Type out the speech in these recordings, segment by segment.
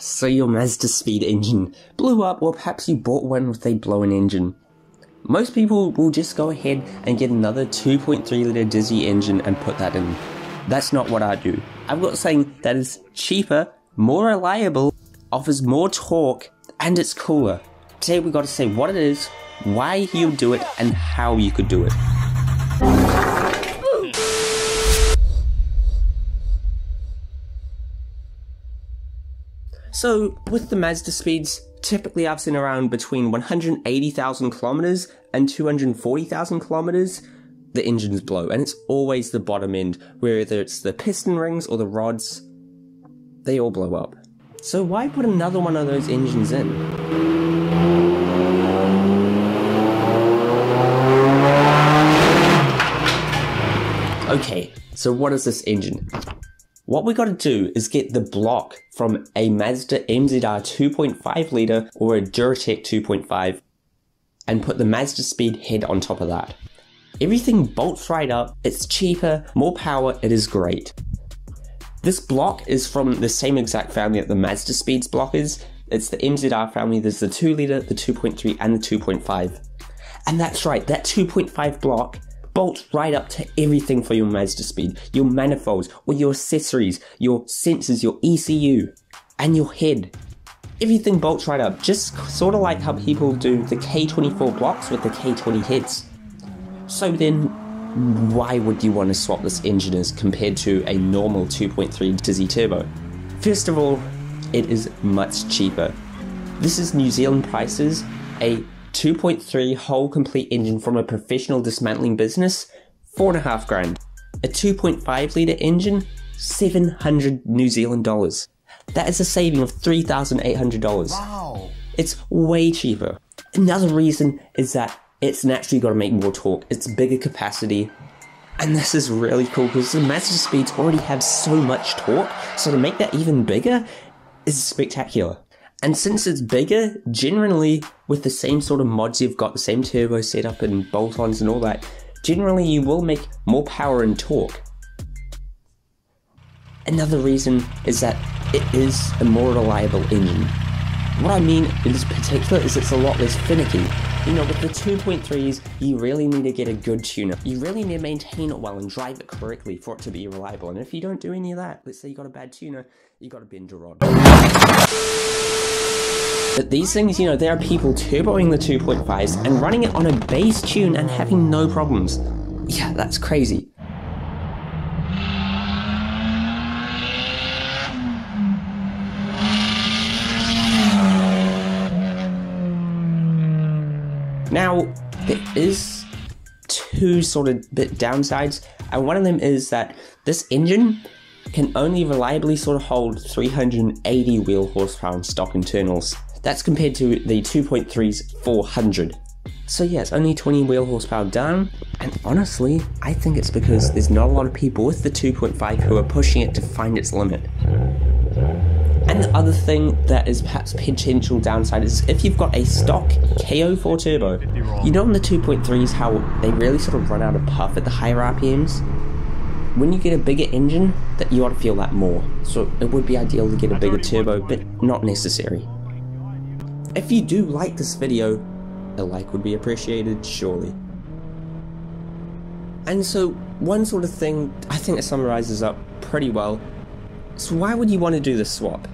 So your Mazdaspeed engine blew up, or perhaps you bought one with a blown engine. Most people will just go ahead and get another 2.3 litre Dizzy engine and put that in. That's not what I do. I've got something that is cheaper, more reliable, offers more torque, and it's cooler. Today we got to say what it is, why you do it, and how you could do it. So, with the Mazdaspeeds, typically I've seen around between 180,000 kilometers and 240,000 kilometers, the engines blow, and it's always the bottom end, whether it's the piston rings or the rods, they all blow up. So why put another one of those engines in? Okay, so what is this engine? What we gotta do is get the block from a Mazda MZR 2.5 litre or a Duratec 2.5 and put the Mazdaspeed head on top of that. Everything bolts right up, it's cheaper, more power, it is great. This block is from the same exact family that the Mazdaspeed's block is. It's the MZR family. There's the 2 litre, the 2.3 and the 2.5. And that's right, that 2.5 block bolts right up to everything for your Mazdaspeed. Your manifolds, or your accessories, your sensors, your ECU, and your head. Everything bolts right up, just sort of like how people do the K24 blocks with the K20 heads. So then, why would you want to swap this engine as compared to a normal 2.3 Dizzy Turbo? First of all, it is much cheaper. This is New Zealand prices, a 2.3 whole complete engine from a professional dismantling business, 4.5 grand. A 2.5 litre engine, 700 New Zealand dollars. That is a saving of $3,800. Wow. It's way cheaper. Another reason is that it's naturally got to make more torque. It's bigger capacity. And this is really cool because the Mazdaspeeds already have so much torque, so to make that even bigger is spectacular. And since it's bigger, generally with the same sort of mods you've got, the same turbo setup and bolt-ons and all that, generally you will make more power and torque. Another reason is that it is a more reliable engine. What I mean in this particular is it's a lot less finicky. You know, with the 2.3s, you really need to get a good tuner. You really need to maintain it well and drive it correctly for it to be reliable. And if you don't do any of that, let's say you got a bad tuner, you got to bend a rod. But these things, you know, there are people turboing the 2.5s and running it on a base tune and having no problems. Yeah, that's crazy. Now, there is two sort of bit downsides, and one of them is that this engine can only reliably sort of hold 380 wheel horsepower in stock internals. That's compared to the 2.3's 400. So yeah, it's only 20 wheel horsepower down, and honestly, I think it's because there's not a lot of people with the 2.5 who are pushing it to find its limit. And the other thing that is perhaps potential downside is if you've got a stock KO4 turbo, you know in the 2.3s how they really sort of run out of puff at the higher RPMs? When you get a bigger engine, that you ought to feel that more. So it would be ideal to get a bigger turbo, but not necessary. If you do like this video, a like would be appreciated, surely. And so one sort of thing I think that summarizes up pretty well. So why would you want to do this swap?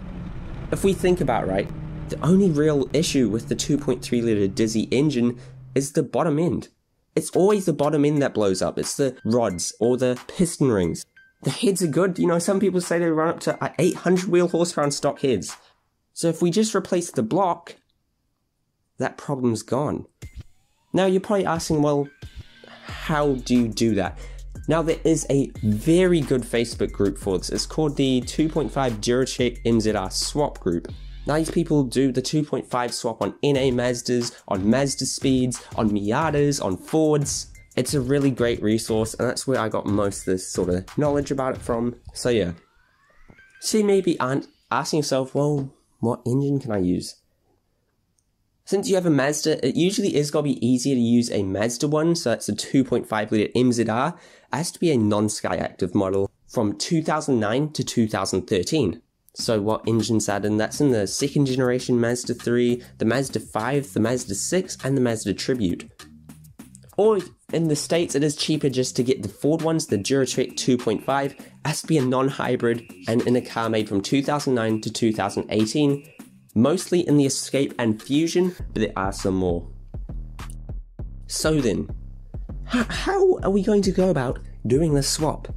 If we think about it, right, the only real issue with the 2.3 litre Dizzy engine is the bottom end. It's always the bottom end that blows up. It's the rods or the piston rings. The heads are good. You know, some people say they run up to 800 wheel horsepower on stock heads. So if we just replace the block, that problem's gone. Now you're probably asking, well, how do you do that? Now there is a very good Facebook group for this. It's called the 2.5 Duratec MZR Swap group. Now these people do the 2.5 swap on NA Mazdas, on Mazdaspeeds, on Miatas, on Fords. It's a really great resource, and that's where I got most of this sort of knowledge about it from. So yeah. So you maybe aren't asking yourself, well, what engine can I use? Since you have a Mazda, it usually is going to be easier to use a Mazda one, so that's a 2.5 litre MZR. It has to be a non-Sky Active model from 2009 to 2013. So what engine's that in? That's in the 2nd generation Mazda 3, the Mazda 5, the Mazda 6, and the Mazda Tribute. Or in the States, it is cheaper just to get the Ford ones, the Duratec 2.5. It has to be a non-hybrid and in a car made from 2009 to 2018. Mostly in the Escape and Fusion, but there are some more. So then, how are we going to go about doing this swap?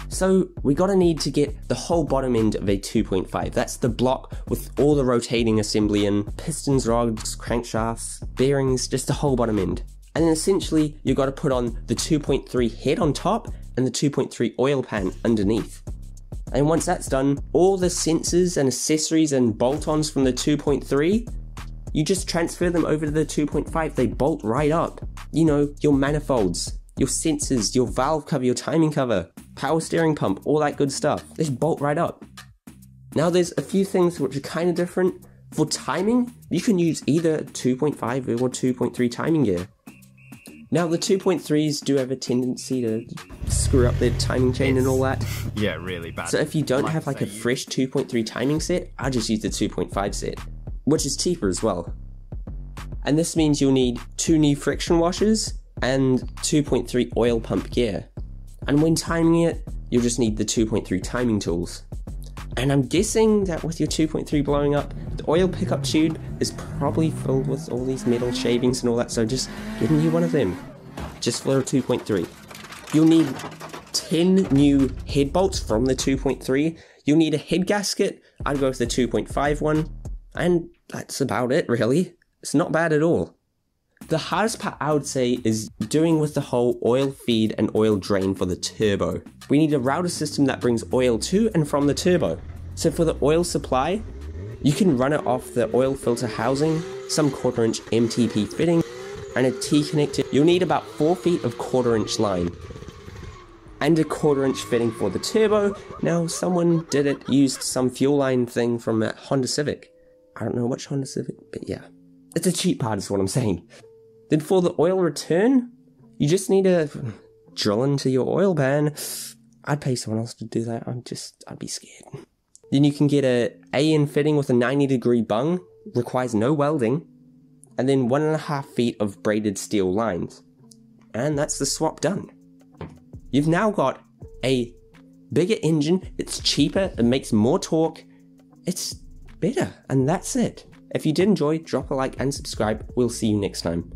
So we gotta need to get the whole bottom end of a 2.5. That's the block with all the rotating assembly in, pistons, rods, crankshafts, bearings, just the whole bottom end. And then essentially you gotta put on the 2.3 head on top and the 2.3 oil pan underneath. And once that's done, all the sensors and accessories and bolt-ons from the 2.3, you just transfer them over to the 2.5. They bolt right up. You know, your manifolds, your sensors, your valve cover, your timing cover, power steering pump, all that good stuff. They just bolt right up. Now there's a few things which are kind of different. For timing, you can use either 2.5 or 2.3 timing gear. Now the 2.3s do have a tendency to screw up their timing chain and all that. Yeah, really bad. So if you don't have like a fresh 2.3 timing set, I just use the 2.5 set, which is cheaper as well. And this means you'll need 2 new friction washers and 2.3 oil pump gear. And when timing it, you'll just need the 2.3 timing tools. And I'm guessing that with your 2.3 blowing up, the oil pickup tube is probably filled with all these metal shavings and all that, so just getting you one of them, just for a 2.3. You'll need 10 new head bolts from the 2.3. You'll need a head gasket. I'd go with the 2.5 one. And that's about it, really. It's not bad at all. The hardest part, I would say, is doing with the whole oil feed and oil drain for the turbo. We need a router system that brings oil to and from the turbo. So for the oil supply, you can run it off the oil filter housing, some 1/4 inch MTP fitting, and a T-connector. You'll need about 4 feet of 1/4 inch line. And a 1/4 inch fitting for the turbo. Now, someone used some fuel line thing from a Honda Civic. I don't know which Honda Civic, but yeah. It's a cheap part is what I'm saying. Then for the oil return, you just need to drill into your oil pan. I'd pay someone else to do that. I'd be scared. Then you can get a AN fitting with a 90-degree bung, requires no welding, and then 1.5 feet of braided steel lines. And that's the swap done. You've now got a bigger engine, it's cheaper, it makes more torque, it's better, and that's it. If you did enjoy, drop a like and subscribe. We'll see you next time.